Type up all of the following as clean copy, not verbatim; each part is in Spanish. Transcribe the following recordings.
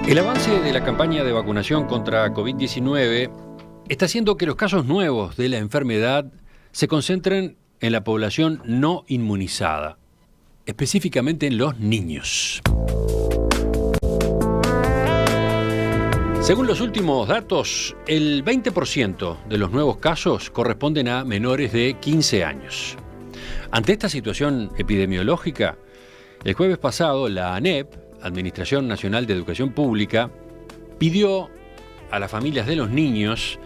El avance de la campaña de vacunación contra COVID-19 está haciendo que los casos nuevos de la enfermedad se concentren en la población no inmunizada, específicamente en los niños. Según los últimos datos, el 20% de los nuevos casos corresponden a menores de 15 años. Ante esta situación epidemiológica, el jueves pasado la ANEP, Administración Nacional de Educación Pública, pidió a las familias de los niños,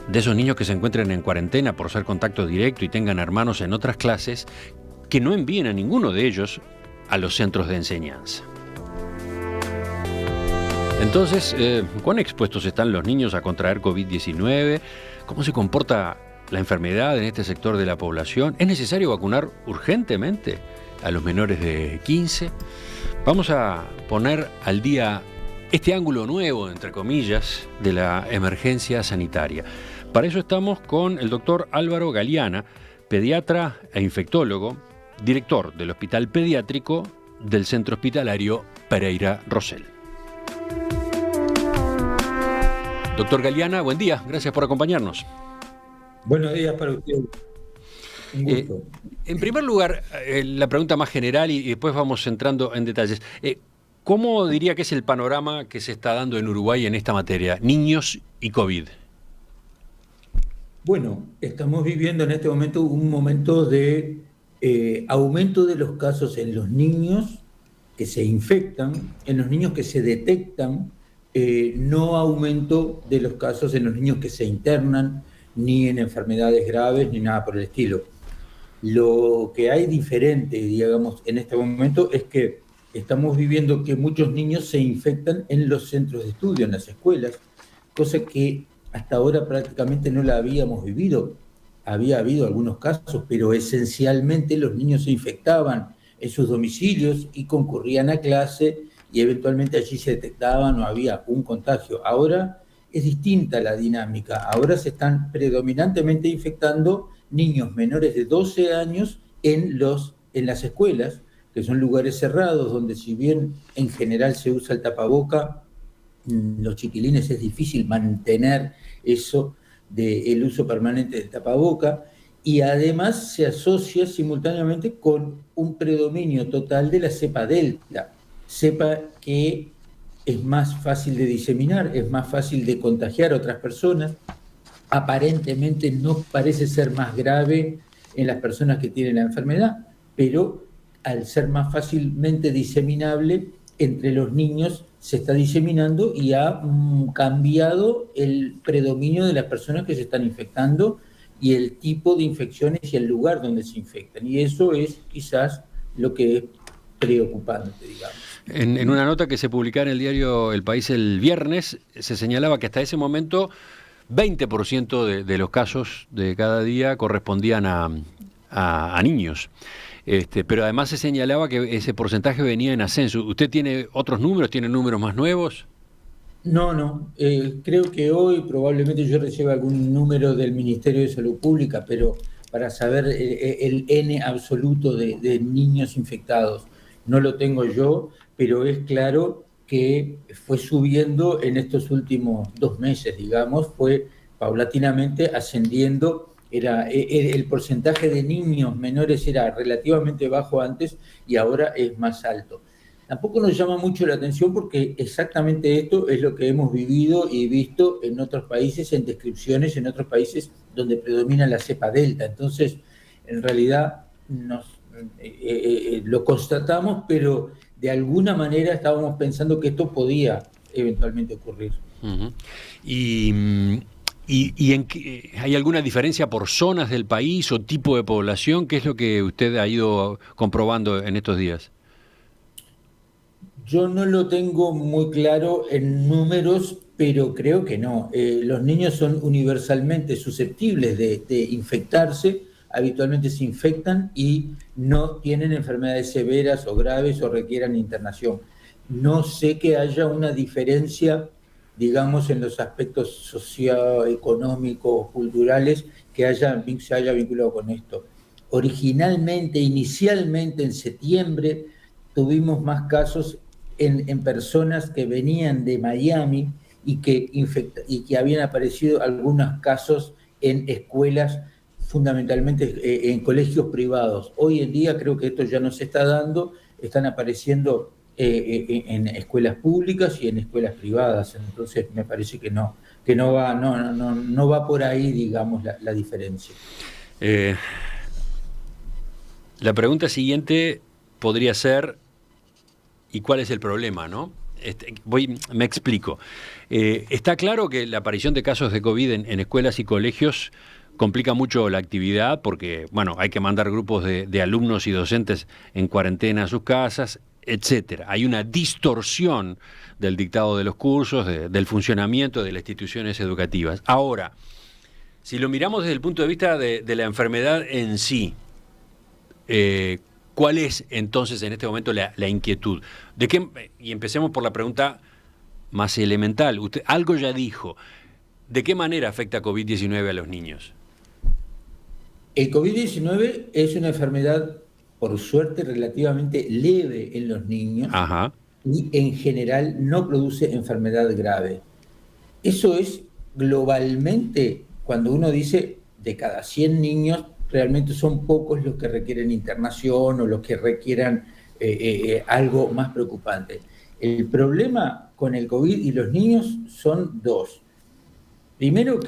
de esos niños que se encuentren en cuarentena por ser contacto directo y tengan hermanos en otras clases, que no envíen a ninguno de ellos a los centros de enseñanza. Entonces, ¿cuán expuestos están los niños a contraer COVID-19? ¿Cómo se comporta la enfermedad en este sector de la población? ¿Es necesario vacunar urgentemente a los menores de 15? Vamos a poner al día este ángulo nuevo, entre comillas, de la emergencia sanitaria. Para eso estamos con el doctor Álvaro Galiana, pediatra e infectólogo, director del Hospital Pediátrico del Centro Hospitalario Pereira Rosell. Doctor Galiana, buen día, gracias por acompañarnos. Buenos días para usted. Un gusto. En primer lugar, la pregunta más general y después vamos entrando en detalles. ¿Cómo diría que es el panorama que se está dando en Uruguay en esta materia, niños y COVID? Bueno, estamos viviendo en este momento un momento de aumento de los casos en los niños que se infectan, en los niños que se detectan, no aumento de los casos en los niños que se internan, ni en enfermedades graves, ni nada por el estilo. Lo que hay diferente, digamos, en este momento es que estamos viviendo que muchos niños se infectan en los centros de estudio, en las escuelas, cosa que hasta ahora prácticamente no la habíamos vivido. Había habido algunos casos, pero esencialmente los niños se infectaban en sus domicilios y concurrían a clase y eventualmente allí se detectaban o había un contagio. Ahora es distinta la dinámica. Ahora se están predominantemente infectando niños menores de 12 años en las escuelas, que son lugares cerrados, donde si bien en general se usa el tapaboca, los chiquilines es difícil mantener eso del uso permanente del tapaboca, y además se asocia simultáneamente con un predominio total de la cepa delta, cepa que es más fácil de diseminar, es más fácil de contagiar a otras personas. Aparentemente no parece ser más grave en las personas que tienen la enfermedad, pero al ser más fácilmente diseminable entre los niños se está diseminando y ha cambiado el predominio de las personas que se están infectando y el tipo de infecciones y el lugar donde se infectan. Y eso es quizás lo que es preocupante, digamos. En una nota que se publicaba en el diario El País el viernes, se señalaba que hasta ese momento 20% de los casos de cada día correspondían a niños. Pero además se señalaba que ese porcentaje venía en ascenso. ¿Usted tiene otros números? ¿Tiene números más nuevos? No. Creo que hoy probablemente yo reciba algún número del Ministerio de Salud Pública, pero para saber el N absoluto de niños infectados. No lo tengo yo, pero es claro que fue subiendo en estos últimos 2 meses, digamos, fue paulatinamente ascendiendo. El porcentaje de niños menores era relativamente bajo antes y ahora es más alto. Tampoco nos llama mucho la atención porque exactamente esto es lo que hemos vivido y visto en otros países, en descripciones en otros países donde predomina la cepa delta. Entonces, en realidad lo constatamos, pero de alguna manera estábamos pensando que esto podía eventualmente ocurrir. Uh-huh. ¿Hay alguna diferencia por zonas del país o tipo de población? ¿Qué es lo que usted ha ido comprobando en estos días? Yo no lo tengo muy claro en números, pero creo que no. Los niños son universalmente susceptibles de infectarse, habitualmente se infectan y no tienen enfermedades severas o graves o requieran internación. No sé que haya una diferencia, digamos, en los aspectos socioeconómicos, culturales, que se haya vinculado con esto. Inicialmente en septiembre, tuvimos más casos en personas que venían de Miami y que habían aparecido algunos casos en escuelas, fundamentalmente en colegios privados. Hoy en día creo que esto ya no se está dando, están apareciendo en escuelas públicas y en escuelas privadas. Entonces me parece que no va por ahí, digamos, la diferencia. La pregunta siguiente podría ser, ¿y cuál es el problema, no? Me explico. Está claro que la aparición de casos de COVID en escuelas y colegios complica mucho la actividad porque, bueno, hay que mandar grupos de alumnos y docentes en cuarentena a sus casas, etcétera. Hay una distorsión del dictado de los cursos, del funcionamiento de las instituciones educativas. Ahora, si lo miramos desde el punto de vista de la enfermedad en sí, ¿cuál es entonces en este momento la inquietud? Y empecemos por la pregunta más elemental. Usted algo ya dijo. ¿De qué manera afecta COVID-19 a los niños? El COVID-19 es una enfermedad, por suerte, relativamente leve en los niños. Ajá. Y en general no produce enfermedad grave. Eso es globalmente, cuando uno dice de cada 100 niños, realmente son pocos los que requieren internación o los que requieran algo más preocupante. El problema con el COVID y los niños son dos. Primero,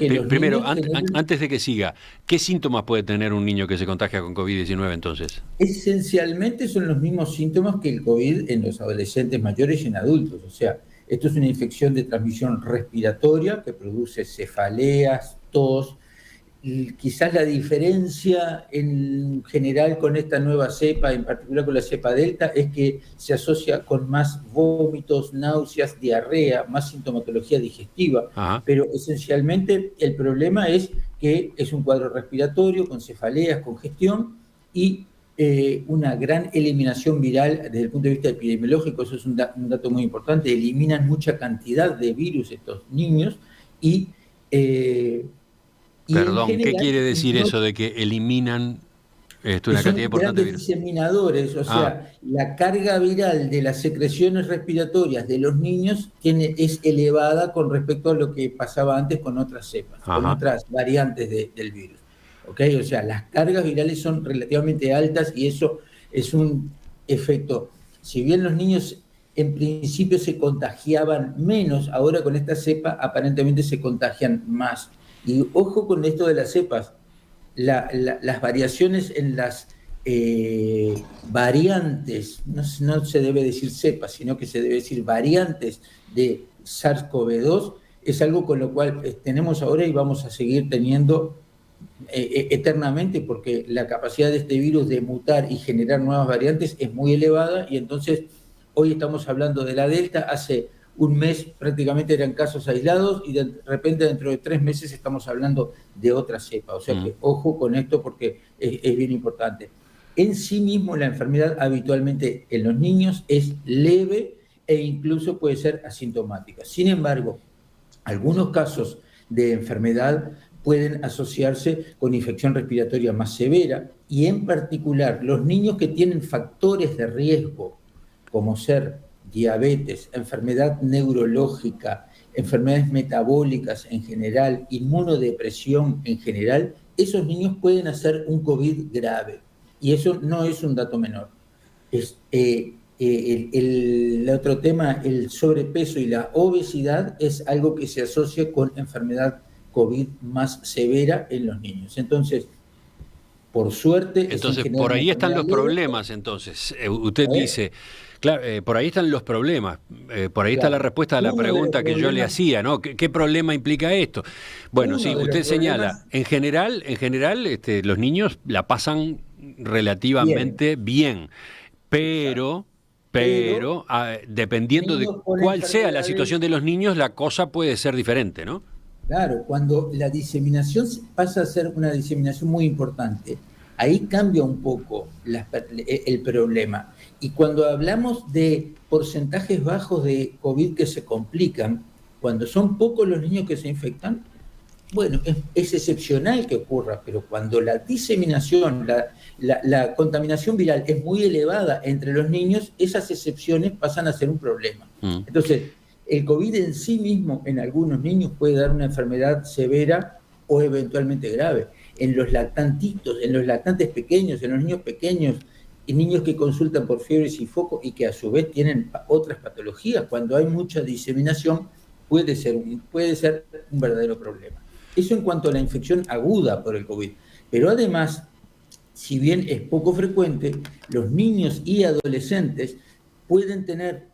antes de que siga, ¿qué síntomas puede tener un niño que se contagia con COVID-19 entonces? Esencialmente son los mismos síntomas que el COVID en los adolescentes mayores y en adultos. O sea, esto es una infección de transmisión respiratoria que produce cefaleas, tos. Y quizás la diferencia en general con esta nueva cepa, en particular con la cepa Delta, es que se asocia con más vómitos, náuseas, diarrea, más sintomatología digestiva. Ajá. Pero esencialmente el problema es que es un cuadro respiratorio con cefaleas, congestión y una gran eliminación viral desde el punto de vista epidemiológico. Eso es un dato muy importante. Eliminan mucha cantidad de virus estos niños y... Perdón, general, ¿qué quiere decir eso de que eliminan una cantidad importante de virus? Diseminadores, o sea, la carga viral de las secreciones respiratorias de los niños es elevada con respecto a lo que pasaba antes con otras cepas, con otras variantes del virus. ¿Okay? O sea, las cargas virales son relativamente altas y eso es un efecto. Si bien los niños en principio se contagiaban menos, ahora con esta cepa aparentemente se contagian más. Y ojo con esto de las cepas, las variaciones en las variantes, no se debe decir cepas, sino que se debe decir variantes de SARS-CoV-2, es algo con lo cual tenemos ahora y vamos a seguir teniendo eternamente, porque la capacidad de este virus de mutar y generar nuevas variantes es muy elevada, y entonces hoy estamos hablando de la Delta, hace un mes prácticamente eran casos aislados y de repente dentro de 3 meses estamos hablando de otra cepa. O sea que ojo con esto porque es bien importante. En sí mismo la enfermedad habitualmente en los niños es leve e incluso puede ser asintomática. Sin embargo, algunos casos de enfermedad pueden asociarse con infección respiratoria más severa y en particular los niños que tienen factores de riesgo como ser diabetes, enfermedad neurológica, enfermedades metabólicas en general, inmunodepresión en general, esos niños pueden hacer un COVID grave. Y eso no es un dato menor. El otro tema, el sobrepeso y la obesidad, es algo que se asocia con enfermedad COVID más severa en los niños. Entonces, por suerte... Entonces, por ahí están los problemas, entonces. Usted dice... Claro, por ahí están los problemas, por ahí está la respuesta a la pregunta que yo le hacía, ¿no? ¿Qué problema implica esto? Bueno, sí, usted señala, en general, los niños la pasan relativamente bien, pero dependiendo de cuál sea la situación de los niños, la cosa puede ser diferente, ¿no? Claro, cuando la diseminación pasa a ser una diseminación muy importante, ahí cambia un poco el problema. Y cuando hablamos de porcentajes bajos de COVID que se complican, cuando son pocos los niños que se infectan, bueno, es excepcional que ocurra, pero cuando la diseminación, la contaminación viral es muy elevada entre los niños, esas excepciones pasan a ser un problema. Entonces, el COVID en sí mismo en algunos niños puede dar una enfermedad severa o eventualmente grave. En los lactantitos, en los lactantes pequeños, en los niños pequeños, y niños que consultan por fiebres y foco y que a su vez tienen otras patologías, cuando hay mucha diseminación, puede ser un verdadero problema. Eso en cuanto a la infección aguda por el COVID. Pero además, si bien es poco frecuente, los niños y adolescentes pueden tener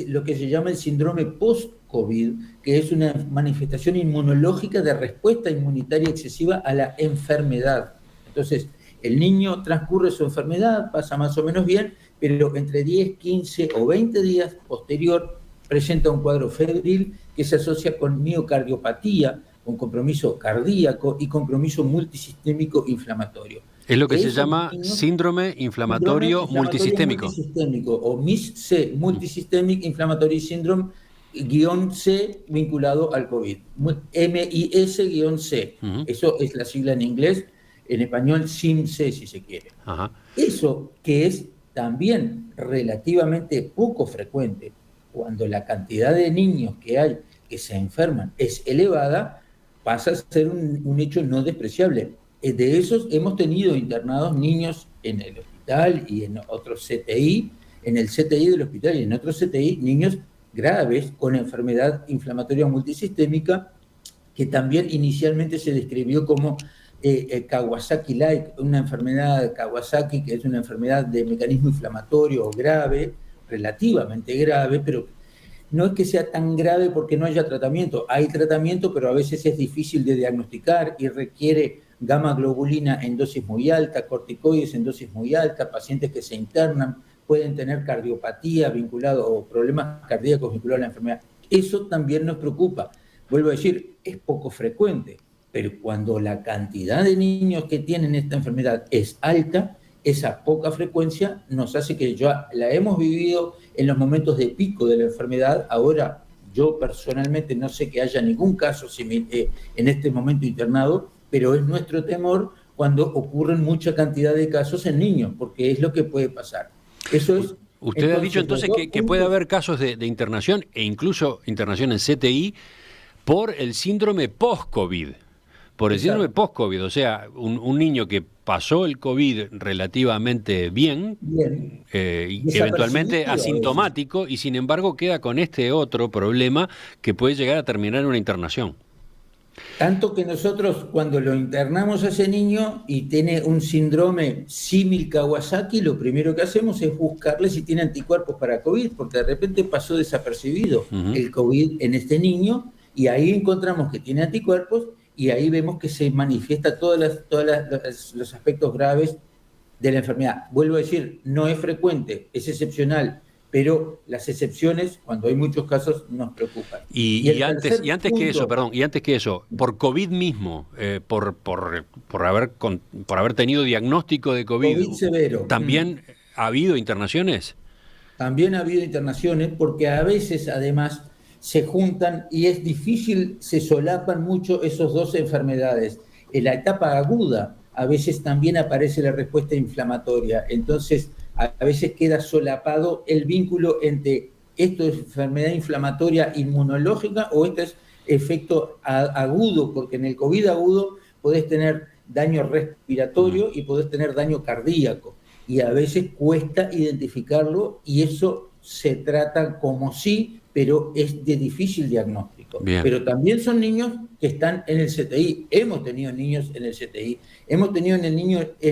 lo que se llama el síndrome post-COVID, que es una manifestación inmunológica de respuesta inmunitaria excesiva a la enfermedad. Entonces, el niño transcurre su enfermedad, pasa más o menos bien, pero entre 10, 15 o 20 días posterior presenta un cuadro febril que se asocia con miocardiopatía, con compromiso cardíaco y compromiso multisistémico inflamatorio. Es lo que se llama síndrome inflamatorio multisistémico. O MIS-C, Multisystemic Inflammatory Syndrome, -C vinculado al COVID. MIS-C. Eso es la sigla en inglés, en español SIM-C si se quiere. Eso que es también relativamente poco frecuente, cuando la cantidad de niños que hay que se enferman es elevada, pasa a ser un hecho no despreciable. De esos hemos tenido internados niños en el hospital y en otros CTI, en el CTI del hospital y en otros CTI, niños graves con enfermedad inflamatoria multisistémica, que también inicialmente se describió como Kawasaki-like, una enfermedad de Kawasaki, que es una enfermedad de mecanismo inflamatorio grave, relativamente grave, pero no es que sea tan grave porque no haya tratamiento. Hay tratamiento, pero a veces es difícil de diagnosticar y requiere gamma globulina en dosis muy alta, corticoides en dosis muy alta, pacientes que se internan pueden tener cardiopatía vinculado o problemas cardíacos vinculados a la enfermedad. Eso también nos preocupa. Vuelvo a decir, es poco frecuente, pero cuando la cantidad de niños que tienen esta enfermedad es alta, esa poca frecuencia nos hace que ya la hemos vivido en los momentos de pico de la enfermedad. Ahora, yo personalmente no sé que haya ningún caso en este momento internado, pero es nuestro temor cuando ocurren mucha cantidad de casos en niños, porque es lo que puede pasar. Eso es. Usted ha dicho entonces que puede haber casos de internación e incluso internación en CTI por el síndrome post-COVID. Por el síndrome post-COVID, o sea, un niño que pasó el COVID relativamente bien. Eventualmente asintomático, y sin embargo queda con este otro problema que puede llegar a terminar en una internación. Tanto que nosotros cuando lo internamos a ese niño y tiene un síndrome símil Kawasaki, lo primero que hacemos es buscarle si tiene anticuerpos para COVID, porque de repente pasó desapercibido el COVID en este niño, y ahí encontramos que tiene anticuerpos, y ahí vemos que se manifiesta todos los aspectos graves de la enfermedad. Vuelvo a decir, no es frecuente, es excepcional, pero las excepciones, cuando hay muchos casos, nos preocupan. Y antes que eso, por COVID mismo, por haber tenido diagnóstico de COVID severo, ¿también ha habido internaciones? También ha habido internaciones, porque a veces, además, se juntan y es difícil, se solapan mucho esos dos enfermedades. En la etapa aguda, a veces también aparece la respuesta inflamatoria. Entonces, a veces queda solapado el vínculo entre esto es enfermedad inflamatoria inmunológica o este es efecto agudo, porque en el COVID agudo podés tener daño respiratorio y podés tener daño cardíaco. Y a veces cuesta identificarlo, y eso se trata como sí, pero es de difícil diagnóstico. Bien. Pero también son niños que están en el CTI. Hemos tenido niños en el CTI. Hemos tenido en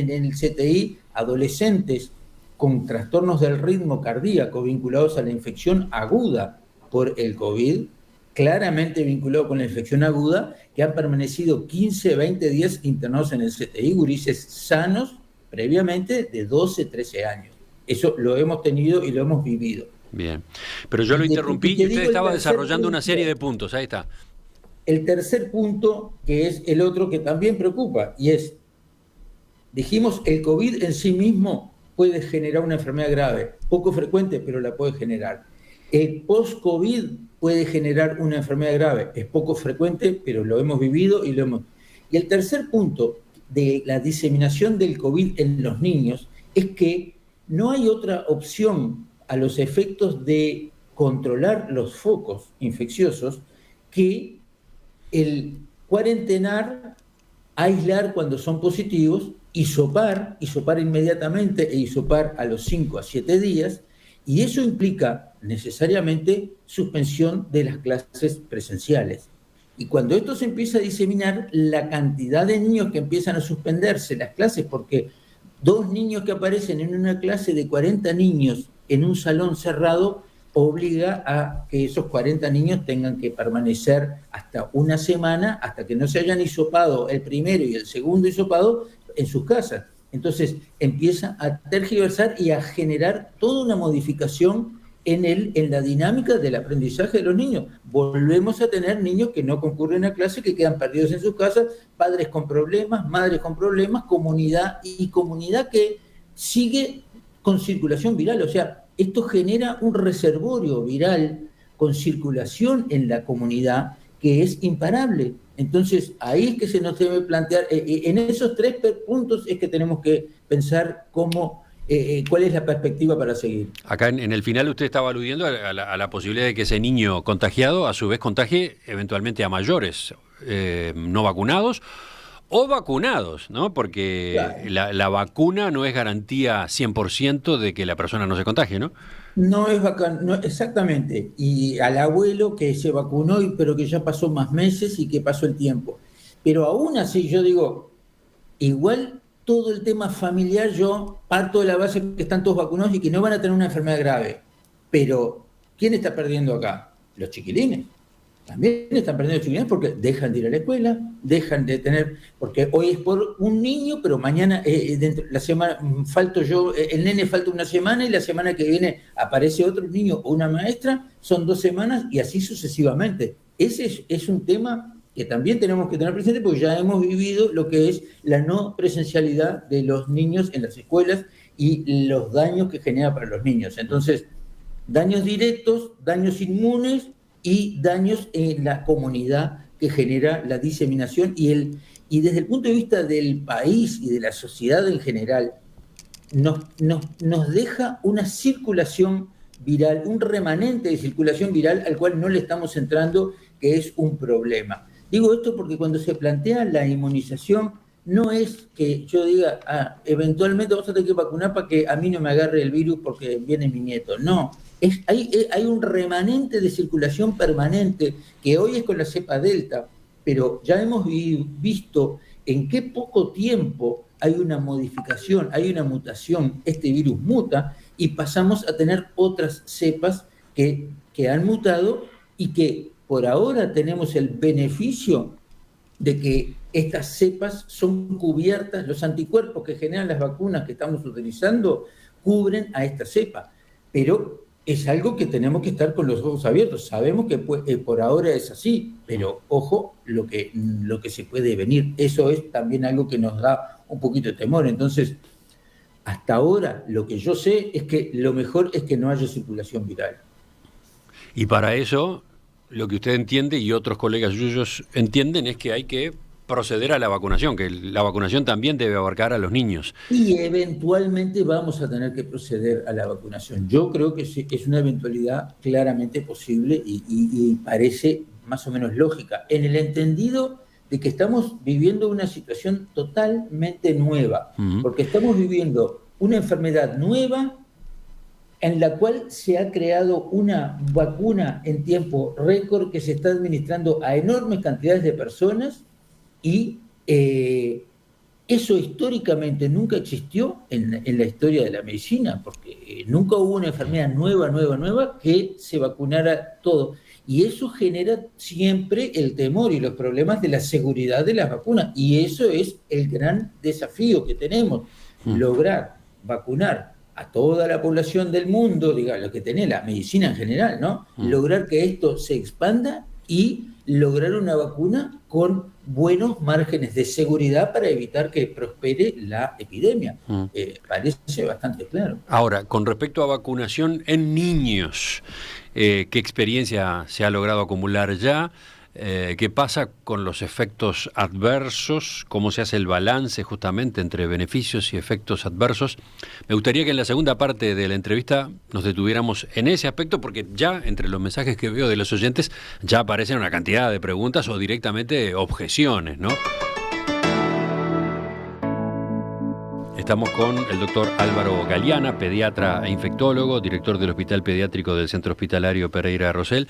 el CTI adolescentes con trastornos del ritmo cardíaco vinculados a la infección aguda por el COVID, claramente vinculado con la infección aguda, que han permanecido 15, 20 días internados en el CTI, gurises sanos previamente de 12, 13 años. Eso lo hemos tenido y lo hemos vivido. Bien, pero yo lo interrumpí y usted estaba desarrollando una serie de puntos, ahí está. El tercer punto, que es el otro que también preocupa, y es, dijimos, el COVID en sí mismo puede generar una enfermedad grave, poco frecuente, pero la puede generar. El post-COVID puede generar una enfermedad grave. Es poco frecuente, pero lo hemos vivido y lo hemos... Y el tercer punto de la diseminación del COVID en los niños es que no hay otra opción a los efectos de controlar los focos infecciosos que el cuarentenar, aislar cuando son positivos, hisopar inmediatamente e hisopar a los 5 a 7 días, y eso implica necesariamente suspensión de las clases presenciales. Y cuando esto se empieza a diseminar, la cantidad de niños que empiezan a suspenderse las clases, porque 2 niños que aparecen en una clase de 40 niños en un salón cerrado, obliga a que esos 40 niños tengan que permanecer hasta una semana, hasta que no se hayan hisopado el primero y el segundo hisopado en sus casas. Entonces empieza a tergiversar y a generar toda una modificación en la dinámica del aprendizaje de los niños. Volvemos a tener niños que no concurren a clase, que quedan perdidos en sus casas, padres con problemas, madres con problemas, comunidad que sigue con circulación viral. O sea, esto genera un reservorio viral con circulación en la comunidad que es imparable. Entonces, ahí es que se nos debe plantear, en esos 3 puntos es que tenemos que pensar cuál es la perspectiva para seguir. Acá en el final usted estaba aludiendo a la posibilidad de que ese niño contagiado a su vez contagie eventualmente a mayores no vacunados o vacunados, ¿no? Porque claro, la vacuna no es garantía 100% de que la persona no se contagie, ¿no? No es bacán, no, exactamente. Y al abuelo que se vacunó, pero que ya pasó más meses y que pasó el tiempo. Pero aún así, yo digo, igual todo el tema familiar, yo parto de la base que están todos vacunados y que no van a tener una enfermedad grave. Pero, ¿quién está perdiendo acá? Los chiquilines. También están perdiendo los chiquilines porque dejan de ir a la escuela, dejan de tener, porque hoy es por un niño, pero mañana, dentro la semana, falto yo, el nene falta una semana y la semana que viene aparece otro niño o una maestra, son 2 semanas y así sucesivamente. Ese es un tema que también tenemos que tener presente porque ya hemos vivido lo que es la no presencialidad de los niños en las escuelas y los daños que genera para los niños. Entonces, daños directos, daños inmunes y daños en la comunidad que genera la diseminación y desde el punto de vista del país y de la sociedad en general, nos deja una circulación viral, un remanente de circulación viral al cual no le estamos entrando, que es un problema. Digo esto porque cuando se plantea la inmunización, no es que yo diga, eventualmente vamos a tener que vacunar para que a mí no me agarre el virus porque viene mi nieto. No, hay un remanente de circulación permanente que hoy es con la cepa Delta, pero ya hemos visto en qué poco tiempo hay una modificación, hay una mutación, este virus muta y pasamos a tener otras cepas que han mutado y que por ahora tenemos el beneficio de que estas cepas son cubiertas, los anticuerpos que generan las vacunas que estamos utilizando cubren a esta cepa, pero es algo que tenemos que estar con los ojos abiertos. Sabemos que por ahora es así, pero ojo lo que se puede venir. Eso es también algo que nos da un poquito de temor. Entonces, hasta ahora lo que yo sé es que lo mejor es que no haya circulación viral. Y para eso, lo que usted entiende y otros colegas suyos entienden es que hay que proceder a la vacunación, que la vacunación también debe abarcar a los niños. Y eventualmente vamos a tener que proceder a la vacunación. Yo creo que es una eventualidad claramente posible y parece más o menos lógica, en el entendido de que estamos viviendo una situación totalmente nueva, porque estamos viviendo una enfermedad nueva en la cual se ha creado una vacuna en tiempo récord que se está administrando a enormes cantidades de personas y eso históricamente nunca existió en la historia de la medicina, porque nunca hubo una enfermedad nueva que se vacunara todo. Y eso genera siempre el temor y los problemas de la seguridad de las vacunas. Y eso es el gran desafío que tenemos, lograr vacunar a toda la población del mundo, digamos, lo que tiene la medicina en general, ¿no? Lograr que esto se expanda y lograr una vacuna con buenos márgenes de seguridad para evitar que prospere la epidemia. Parece bastante claro. Ahora, con respecto a vacunación en niños, ¿qué experiencia se ha logrado acumular ya? ¿Qué pasa con los efectos adversos? ¿Cómo se hace el balance justamente entre beneficios y efectos adversos? Me gustaría que en la segunda parte de la entrevista nos detuviéramos en ese aspecto, porque ya entre los mensajes que veo de los oyentes ya aparecen una cantidad de preguntas o directamente objeciones, ¿no? Estamos con el doctor Álvaro Galeana, pediatra e infectólogo, director del Hospital Pediátrico del Centro Hospitalario Pereira Rosell.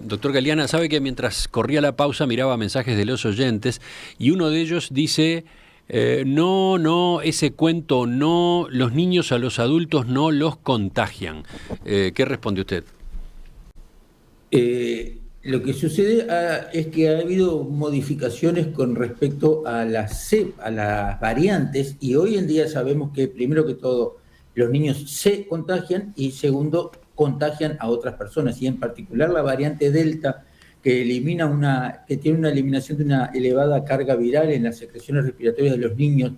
Doctor Galeana, sabe que mientras corría la pausa miraba mensajes de los oyentes y uno de ellos dice, no, ese cuento no, los niños a los adultos no los contagian. ¿Qué responde usted? Lo que sucede es que ha habido modificaciones con respecto a las variantes, y hoy en día sabemos que, primero que todo, los niños se contagian y, segundo, contagian a otras personas, y en particular la variante Delta, que tiene una eliminación de una elevada carga viral en las secreciones respiratorias de los niños.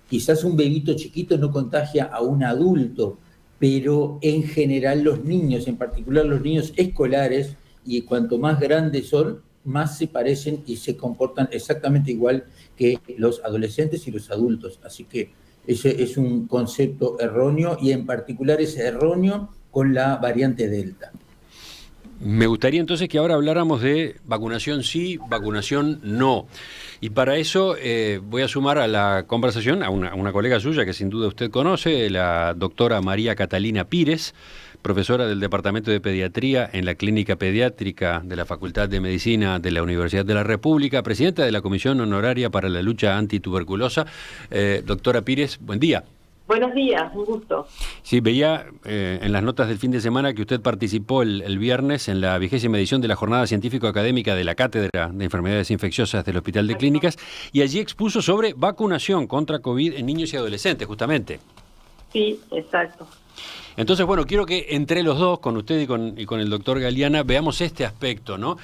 Quizás un bebito chiquito no contagia a un adulto, pero en general los niños, en particular los niños escolares, y cuanto más grandes son, más se parecen y se comportan exactamente igual que los adolescentes y los adultos. Así que ese es un concepto erróneo, y en particular es erróneo con la variante Delta. Me gustaría entonces que ahora habláramos de vacunación sí, vacunación no. Y para eso voy a sumar a la conversación a una colega suya que sin duda usted conoce, la doctora María Catalina Pires, profesora del Departamento de Pediatría en la Clínica Pediátrica de la Facultad de Medicina de la Universidad de la República, presidenta de la Comisión Honoraria para la Lucha Antituberculosa. Doctora Pires, buen día. Buenos días, un gusto. Sí, veía en las notas del fin de semana que usted participó el viernes en la 20ª edición de la Jornada Científico-Académica de la Cátedra de Enfermedades Infecciosas del Hospital de Clínicas, y allí expuso sobre vacunación contra COVID en niños y adolescentes, justamente. Sí, exacto. Entonces, bueno, quiero que entre los dos, con usted y con el doctor Galeana, veamos este aspecto, ¿no?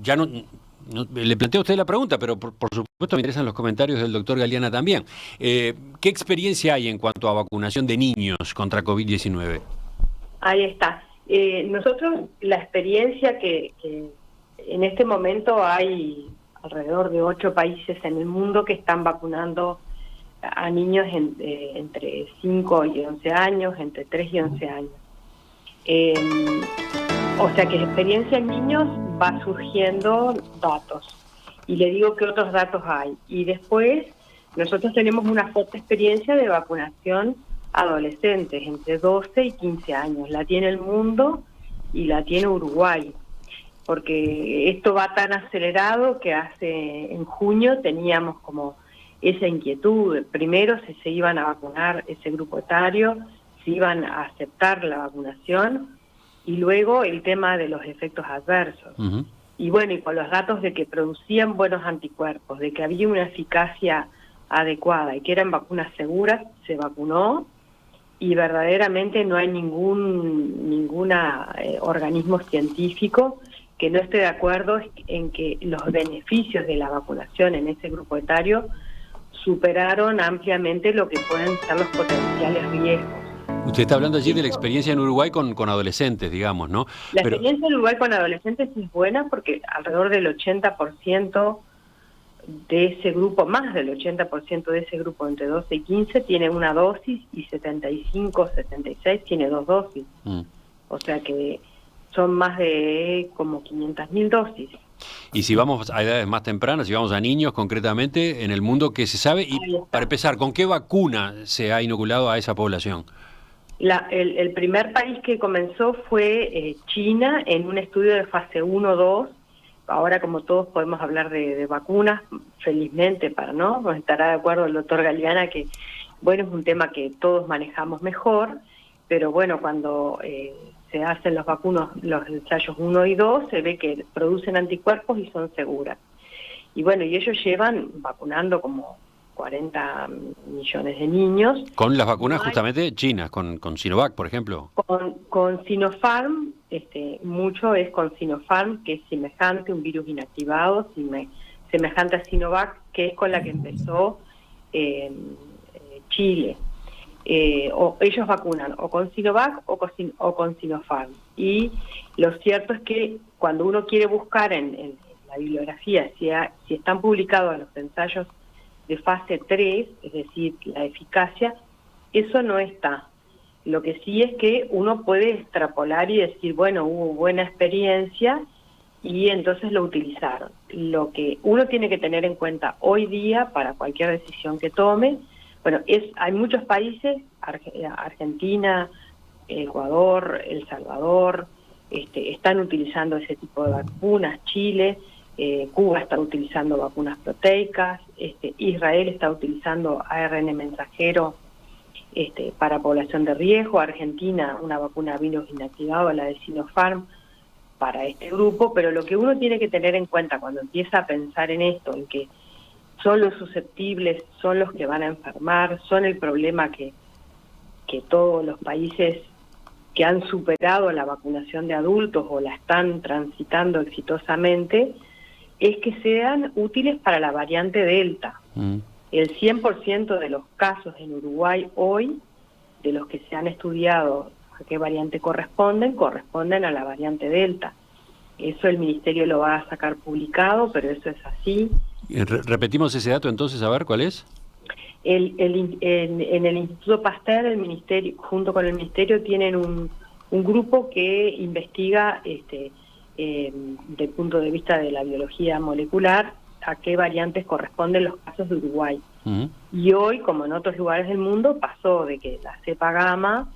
Ya no le planteo a usted la pregunta, pero por supuesto me interesan los comentarios del doctor Galeana también. ¿Qué experiencia hay en cuanto a vacunación de niños contra COVID-19? Ahí está. Nosotros, la experiencia que en este momento hay alrededor de 8 países en el mundo que están vacunando a niños entre 5 y 11 años, entre 3 y 11 años. O sea que la experiencia en niños va surgiendo datos. Y le digo que otros datos hay. Y después nosotros tenemos una fuerte experiencia de vacunación adolescentes, entre 12 y 15 años. La tiene el mundo y la tiene Uruguay. Porque esto va tan acelerado que en junio teníamos como esa inquietud. Primero si se iban a vacunar ese grupo etario, si iban a aceptar la vacunación, y luego el tema de los efectos adversos. Uh-huh. Y bueno, y con los datos de que producían buenos anticuerpos, de que había una eficacia adecuada y que eran vacunas seguras, se vacunó, y verdaderamente no hay ningún organismo científico que no esté de acuerdo en que los beneficios de la vacunación en ese grupo etario superaron ampliamente lo que pueden ser los potenciales riesgos. Usted está hablando allí de la experiencia en Uruguay con adolescentes, digamos, ¿no? La experiencia en Uruguay con adolescentes es buena porque alrededor del 80% de ese grupo, más del 80% de ese grupo entre 12 y 15 tiene una dosis, y 75, 76 tiene 2 dosis. O sea que son más de como 500.000 dosis. Y si vamos a edades más tempranas, si vamos a niños concretamente, en el mundo, ¿qué se sabe? Y para empezar, ¿con qué vacuna se ha inoculado a esa población? El primer país que comenzó fue China, en un estudio de fase 1-2. Ahora, como todos podemos hablar de vacunas, felizmente, nos estará de acuerdo el doctor Galeana que, bueno, es un tema que todos manejamos mejor, pero bueno, cuando se hacen los ensayos 1 y 2, se ve que producen anticuerpos y son seguras. Y bueno, y ellos llevan vacunando como 40 millones de niños. Con las vacunas justamente chinas, con Sinovac, por ejemplo. Con Sinopharm, mucho es con Sinopharm, que es semejante, un virus inactivado, semejante a Sinovac, que es con la que empezó Chile. O ellos vacunan o con Sinovac o con Sinopharm. Y lo cierto es que cuando uno quiere buscar en la bibliografía si están publicados los ensayos de fase 3, es decir, la eficacia, eso no está. Lo que sí es que uno puede extrapolar y decir, bueno, hubo buena experiencia y entonces lo utilizaron. Lo que uno tiene que tener en cuenta hoy día para cualquier decisión que tome, bueno, hay muchos países, Argentina, Ecuador, El Salvador, están utilizando ese tipo de vacunas, Chile, Cuba está utilizando vacunas proteicas, Israel está utilizando ARN mensajero para población de riesgo, Argentina una vacuna virus inactivado, la de Sinopharm, para este grupo, pero lo que uno tiene que tener en cuenta cuando empieza a pensar en esto, en que son los susceptibles, son los que van a enfermar, son el problema que todos los países que han superado la vacunación de adultos o la están transitando exitosamente, es que sean útiles para la variante Delta. El 100% de los casos en Uruguay hoy, de los que se han estudiado a qué variante corresponden a la variante Delta. Eso el Ministerio lo va a sacar publicado, pero eso es así. Repetimos ese dato entonces, a ver, ¿cuál es? En el Instituto Pasteur, el Ministerio, junto con el Ministerio, tienen un grupo que investiga desde el punto de vista de la biología molecular a qué variantes corresponden los casos de Uruguay. Y hoy, como en otros lugares del mundo, pasó de que la cepa gamma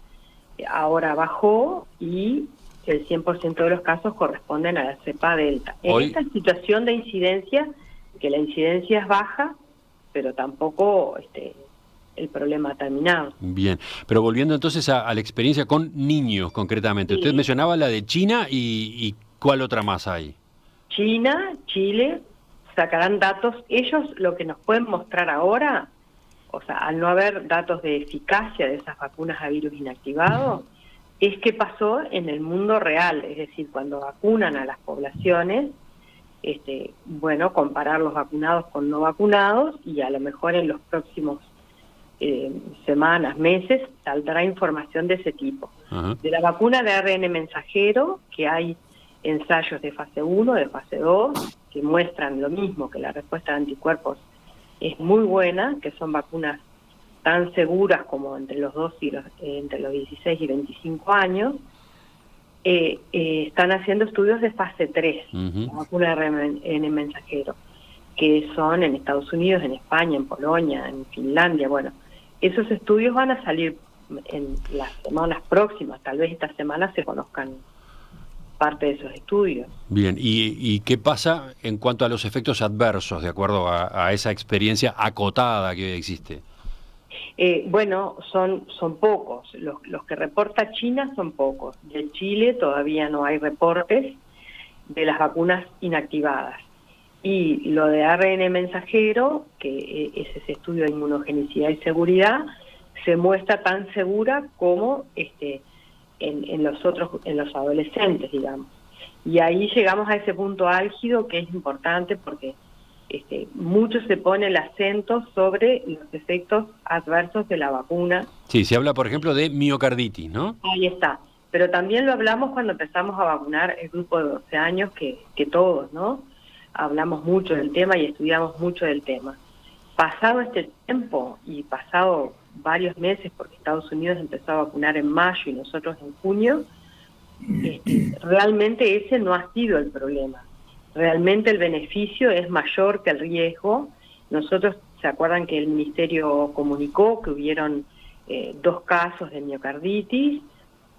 ahora bajó y el 100% de los casos corresponden a la cepa delta. En esta situación de incidencia, que la incidencia es baja, pero tampoco el problema ha terminado. Bien, pero volviendo entonces a la experiencia con niños concretamente. Sí. Usted mencionaba la de China y ¿cuál otra más hay? China, Chile, sacarán datos. Ellos lo que nos pueden mostrar ahora, o sea, al no haber datos de eficacia de esas vacunas a virus inactivado, es qué pasó en el mundo real, es decir, cuando vacunan a las poblaciones, bueno, comparar los vacunados con no vacunados y a lo mejor en los próximos semanas, meses, saldrá información de ese tipo. De la vacuna de ARN mensajero, que hay ensayos de fase 1, de fase 2, que muestran lo mismo, que la respuesta de anticuerpos es muy buena, que son vacunas tan seguras como entre los 16 y 25 años, están haciendo estudios de fase 3, la vacuna de ARN mensajero, que son en Estados Unidos, en España, en Polonia, en Finlandia. Bueno, esos estudios van a salir en las semanas próximas, tal vez esta semana se conozcan parte de esos estudios. Bien, ¿y qué pasa en cuanto a los efectos adversos, de acuerdo a esa experiencia acotada que hoy existe? Bueno, son pocos. Los que reporta China son pocos. De Chile todavía no hay reportes de las vacunas inactivadas. Y lo de ARN mensajero, que es ese estudio de inmunogenicidad y seguridad, se muestra tan segura como en los adolescentes, digamos. Y ahí llegamos a ese punto álgido que es importante porque mucho se pone el acento sobre los efectos adversos de la vacuna. Sí, se habla, por ejemplo, de miocarditis, ¿no? Ahí está. Pero también lo hablamos cuando empezamos a vacunar el grupo de 12 años, que todos, ¿no? Hablamos mucho del tema y estudiamos mucho del tema. Pasado este tiempo y pasado varios meses, porque Estados Unidos empezó a vacunar en mayo y nosotros en junio, realmente ese no ha sido el problema. Realmente el beneficio es mayor que el riesgo. Nosotros, ¿se acuerdan que el Ministerio comunicó que hubieron 2 casos de miocarditis,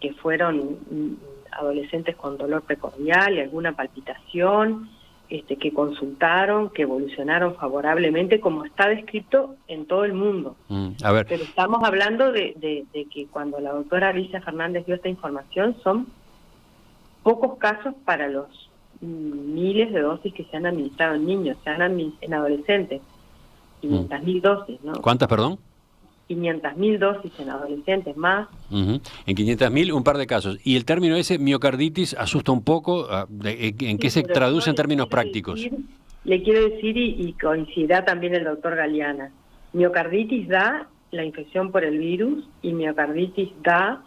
que fueron adolescentes con dolor precordial y alguna palpitación, que consultaron, que evolucionaron favorablemente, como está descrito en todo el mundo? A ver. Pero estamos hablando de que cuando la doctora Alicia Fernández dio esta información, son pocos casos para los miles de dosis que se han administrado en niños, en adolescentes, 500.000 dosis, ¿no? ¿Cuántas, perdón? 500.000 dosis en adolescentes más. En 500.000 un par de casos. Y el término ese, miocarditis, asusta un poco. ¿En qué se traduce en términos prácticos? Le quiero decir, y coincidirá también el doctor Galeana, miocarditis da la infección por el virus y miocarditis da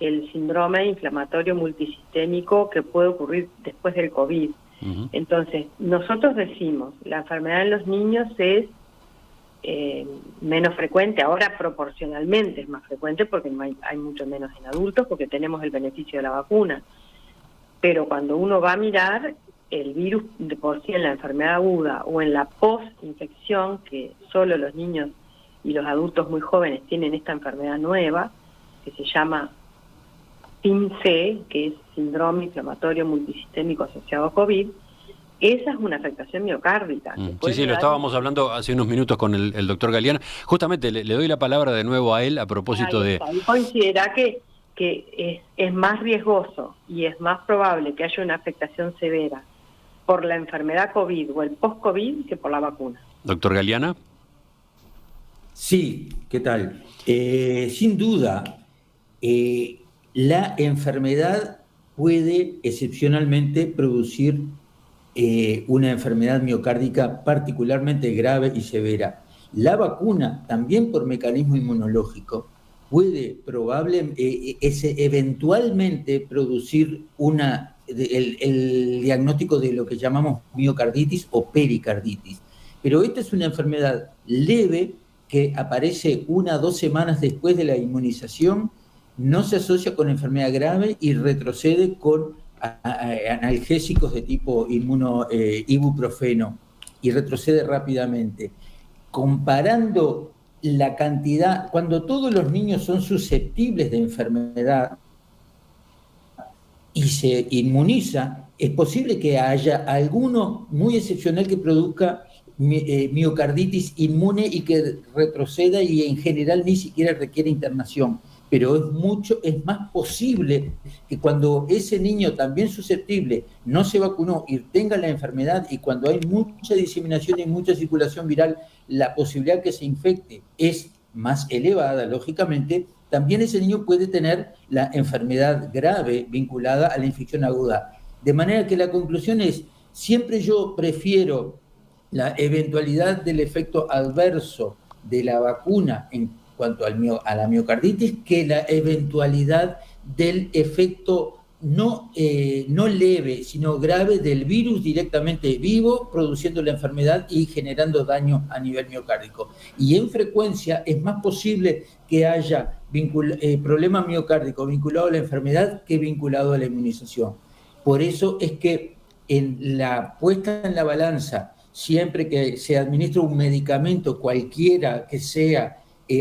el síndrome inflamatorio multisistémico que puede ocurrir después del COVID. Entonces, nosotros decimos, la enfermedad en los niños es menos frecuente, ahora proporcionalmente es más frecuente porque hay mucho menos en adultos porque tenemos el beneficio de la vacuna. Pero cuando uno va a mirar, el virus de por sí en la enfermedad aguda o en la post-infección, que solo los niños y los adultos muy jóvenes tienen esta enfermedad nueva, que se llama SIMC, que es síndrome inflamatorio multisistémico asociado a COVID, esa es una afectación miocárdica. Sí, lo estábamos hablando hace unos minutos con el doctor Galeana. Justamente le doy la palabra de nuevo a él a propósito de... Él considera que es más riesgoso y es más probable que haya una afectación severa por la enfermedad COVID o el post-COVID que por la vacuna. Doctor Galeana. Sí, ¿qué tal? Sin duda, la enfermedad puede excepcionalmente producir una enfermedad miocárdica particularmente grave y severa. La vacuna, también por mecanismo inmunológico, puede eventualmente producir el diagnóstico de lo que llamamos miocarditis o pericarditis. Pero esta es una enfermedad leve que aparece 1 o 2 semanas después de la inmunización, no se asocia con enfermedad grave y retrocede con analgésicos de tipo ibuprofeno y retrocede rápidamente. Comparando la cantidad, cuando todos los niños son susceptibles de enfermedad y se inmuniza, es posible que haya alguno muy excepcional que produzca miocarditis inmune y que retroceda y en general ni siquiera requiere internación. Pero es más posible que cuando ese niño también susceptible no se vacunó y tenga la enfermedad, y cuando hay mucha diseminación y mucha circulación viral, la posibilidad que se infecte es más elevada, lógicamente, también ese niño puede tener la enfermedad grave vinculada a la infección aguda. De manera que la conclusión es, siempre yo prefiero la eventualidad del efecto adverso de la vacuna en cuanto a la miocarditis que la eventualidad del efecto no leve, sino grave del virus directamente vivo, produciendo la enfermedad y generando daño a nivel miocárdico. Y en frecuencia es más posible que haya problema miocárdico vinculado a la enfermedad que vinculado a la inmunización. Por eso es que en la puesta en la balanza, siempre que se administra un medicamento, cualquiera que sea,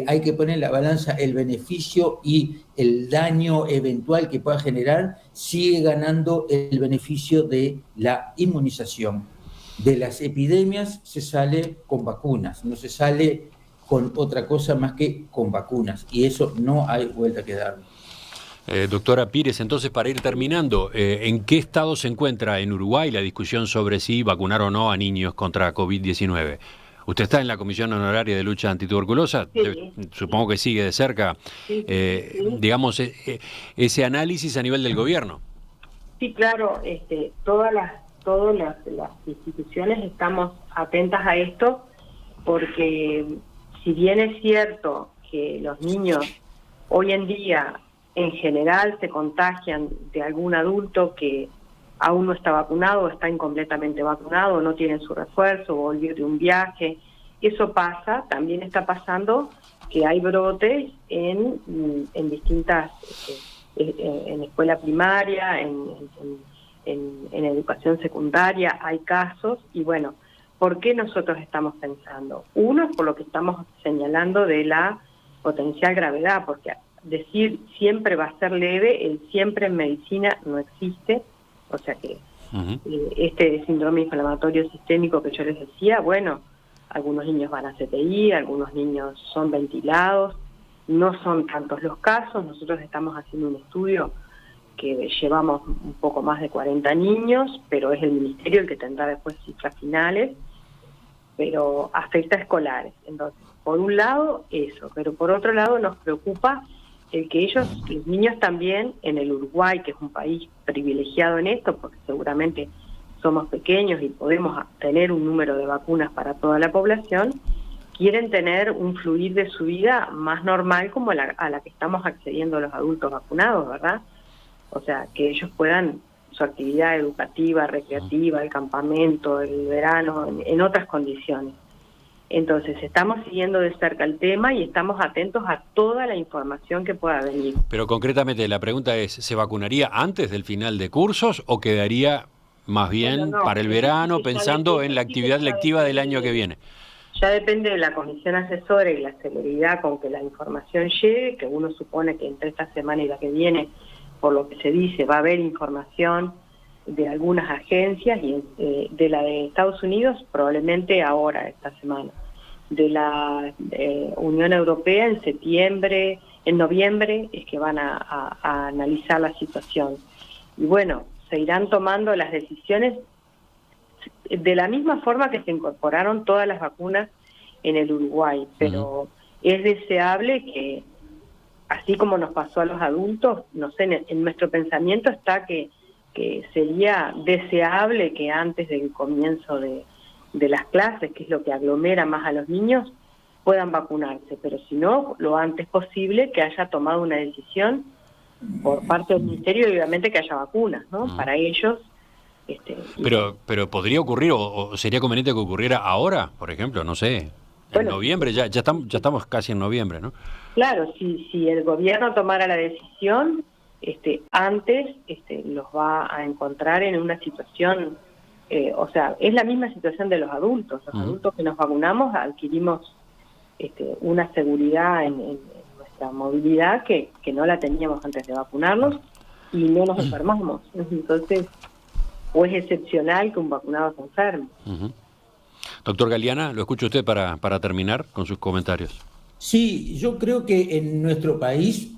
hay que poner en la balanza el beneficio y el daño eventual que pueda generar, sigue ganando el beneficio de la inmunización. De las epidemias se sale con vacunas, no se sale con otra cosa más que con vacunas, y eso no hay vuelta que darle. Doctora Pires, entonces para ir terminando, ¿en qué estado se encuentra en Uruguay la discusión sobre si vacunar o no a niños contra COVID-19? Usted está en la Comisión Honoraria de Lucha Antituberculosa, sí. Supongo que sigue de cerca, sí. digamos, ese análisis a nivel del gobierno. Sí, claro, todas las instituciones estamos atentas a esto, porque si bien es cierto que los niños hoy en día en general se contagian de algún adulto que aún no está vacunado o está incompletamente vacunado o no tienen su refuerzo o volvió de un viaje, eso pasa, también está pasando que hay brotes en distintas, en escuela primaria, en educación secundaria, hay casos, y bueno, ¿por qué nosotros estamos pensando? Uno es por lo que estamos señalando de la potencial gravedad, porque decir siempre va a ser leve, el siempre en medicina no existe, o sea que este síndrome inflamatorio sistémico que yo les decía, bueno, algunos niños van a CTI, algunos niños son ventilados, no son tantos los casos, nosotros estamos haciendo un estudio que llevamos un poco más de 40 niños, pero es el ministerio el que tendrá después cifras finales, pero afecta a escolares. Entonces, por un lado eso, pero por otro lado nos preocupa el que los niños también en el Uruguay, que es un país privilegiado en esto, porque seguramente somos pequeños y podemos tener un número de vacunas para toda la población, quieren tener un fluir de su vida más normal como a la que estamos accediendo los adultos vacunados, ¿verdad? O sea, que ellos puedan su actividad educativa, recreativa, el campamento, el verano, en otras condiciones. Entonces, estamos siguiendo de cerca el tema y estamos atentos a toda la información que pueda venir. Pero concretamente la pregunta es, ¿se vacunaría antes del final de cursos o quedaría más bien No, para el verano, pensando en la actividad lectiva del año que viene? Ya depende de la comisión asesora y la celeridad con que la información llegue, que uno supone que entre esta semana y la que viene, por lo que se dice, va a haber información de algunas agencias, y de la de Estados Unidos probablemente ahora, esta semana. De la Unión Europea en noviembre es que van a analizar la situación. Y bueno, se irán tomando las decisiones de la misma forma que se incorporaron todas las vacunas en el Uruguay, pero es deseable que, así como nos pasó a los adultos, no sé, en nuestro pensamiento está que sería deseable que antes del comienzo de las clases, que es lo que aglomera más a los niños, puedan vacunarse, pero si no, lo antes posible que haya tomado una decisión por parte del Ministerio y obviamente que haya vacunas, ¿no? Para ellos. Pero podría ocurrir, o sería conveniente que ocurriera ahora, por ejemplo, no sé, en noviembre, ya estamos casi en noviembre, ¿no? Claro, si el gobierno tomara la decisión, antes los va a encontrar en una situación, o sea, es la misma situación de los adultos. Los adultos que nos vacunamos adquirimos una seguridad en nuestra movilidad que no la teníamos antes de vacunarnos y no nos enfermamos. Entonces, o es excepcional que un vacunado se enferme. Doctor Galeana, lo escucho usted para terminar con sus comentarios. Sí, yo creo que en nuestro país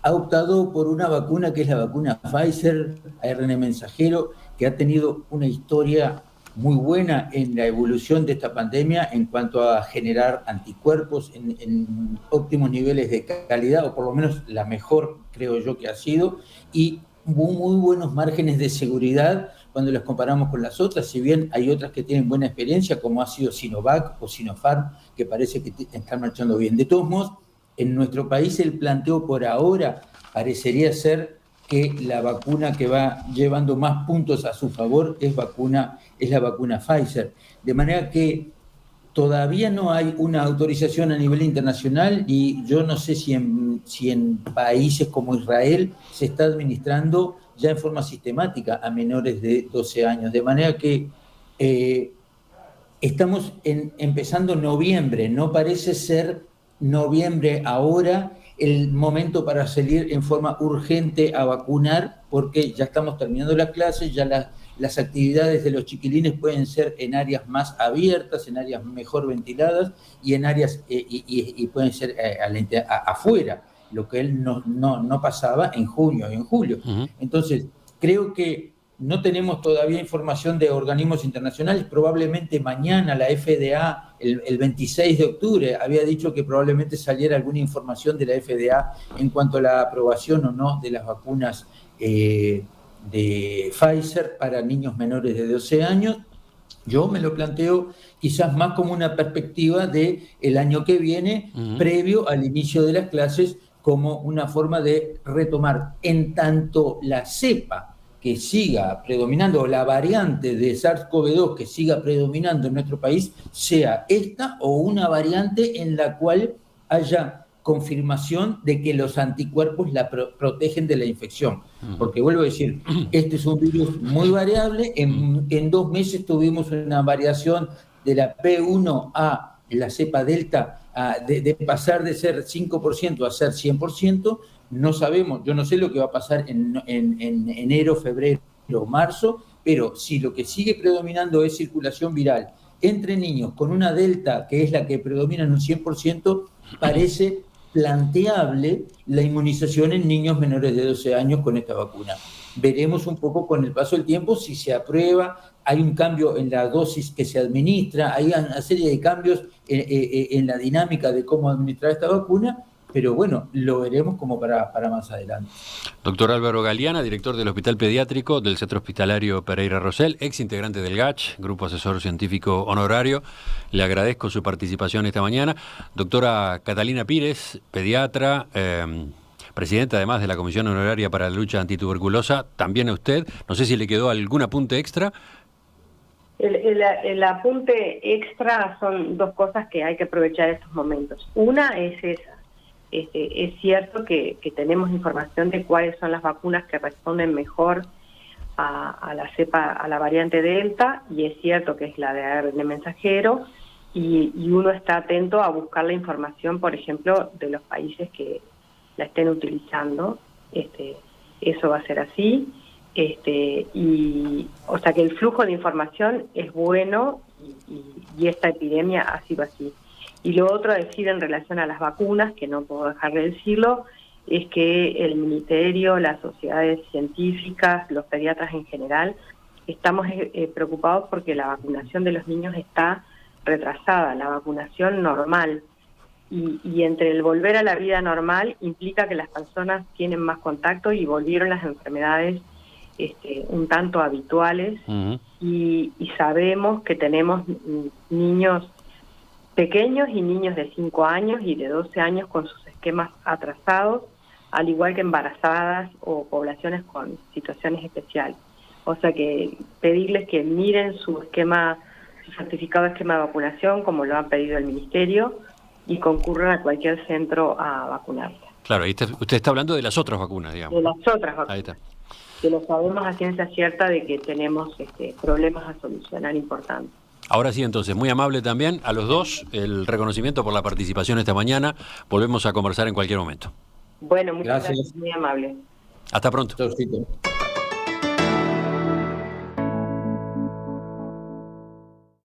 ha optado por una vacuna que es la vacuna Pfizer, ARN mensajero, que ha tenido una historia muy buena en la evolución de esta pandemia en cuanto a generar anticuerpos en óptimos niveles de calidad, o por lo menos la mejor, creo yo, que ha sido, y muy buenos márgenes de seguridad cuando las comparamos con las otras, si bien hay otras que tienen buena experiencia, como ha sido Sinovac o Sinopharm, que parece que están marchando bien. De todos modos, en nuestro país el planteo por ahora parecería ser que la vacuna que va llevando más puntos a su favor es la vacuna Pfizer. De manera que todavía no hay una autorización a nivel internacional y yo no sé si en países como Israel se está administrando ya en forma sistemática a menores de 12 años. De manera que estamos empezando noviembre, no parece ser noviembre ahora el momento para salir en forma urgente a vacunar, porque ya estamos terminando las clases, ya las actividades de los chiquilines pueden ser en áreas más abiertas, en áreas mejor ventiladas y en áreas y pueden ser afuera, lo que él no pasaba en junio y en julio. Entonces, creo que no tenemos todavía información de organismos internacionales. Probablemente mañana la FDA, el 26 de octubre, había dicho que probablemente saliera alguna información de la FDA en cuanto a la aprobación o no de las vacunas de Pfizer para niños menores de 12 años. Yo me lo planteo quizás más como una perspectiva del año que viene, previo al inicio de las clases, como una forma de retomar, en tanto la cepa que siga predominando, o la variante de SARS-CoV-2 que siga predominando en nuestro país, sea esta o una variante en la cual haya confirmación de que los anticuerpos la protegen de la infección. Porque vuelvo a decir, este es un virus muy variable, en 2 meses tuvimos una variación de la P1 a la cepa Delta, de pasar de ser 5% a ser 100%, no sabemos, yo no sé lo que va a pasar en enero, febrero, marzo, pero si lo que sigue predominando es circulación viral entre niños con una Delta, que es la que predomina en un 100%, parece planteable la inmunización en niños menores de 12 años con esta vacuna. Veremos un poco con el paso del tiempo si se aprueba, hay un cambio en la dosis que se administra, hay una serie de cambios en la dinámica de cómo administrar esta vacuna, pero bueno, lo veremos como para más adelante. Doctor Álvaro Galeana, director del Hospital Pediátrico del Centro Hospitalario Pereira Rosell, ex integrante del GACH, Grupo Asesor Científico Honorario, le agradezco su participación esta mañana. Doctora Catalina Pires, pediatra, presidenta además de la Comisión Honoraria para la Lucha Antituberculosa, también a usted. No sé si le quedó algún apunte extra. El apunte extra son dos cosas que hay que aprovechar en estos momentos. Una es esa. Es cierto que tenemos información de cuáles son las vacunas que responden mejor a la variante Delta, y es cierto que es la de ARN mensajero, y uno está atento a buscar la información, por ejemplo, de los países que la estén utilizando. Eso va a ser así. O sea que el flujo de información es bueno, y esta epidemia ha sido así. Y lo otro a decir en relación a las vacunas, que no puedo dejar de decirlo, es que el Ministerio, las sociedades científicas, los pediatras en general, estamos preocupados porque la vacunación de los niños está retrasada, la vacunación normal. Y entre el volver a la vida normal implica que las personas tienen más contacto y volvieron las enfermedades un tanto habituales. Uh-huh. Y sabemos que tenemos niños pequeños y niños de 5 años y de 12 años con sus esquemas atrasados, al igual que embarazadas o poblaciones con situaciones especiales. O sea que pedirles que miren su certificado de esquema de vacunación, como lo han pedido el Ministerio, y concurran a cualquier centro a vacunarse. Claro, ahí usted está hablando de las otras vacunas, digamos. De las otras vacunas. Ahí está. Que lo sabemos a ciencia cierta de que tenemos problemas a solucionar importantes. Ahora sí, entonces, muy amable también a los dos, el reconocimiento por la participación esta mañana. Volvemos a conversar en cualquier momento. Bueno, muchas gracias, muy amable. Hasta pronto. Chau,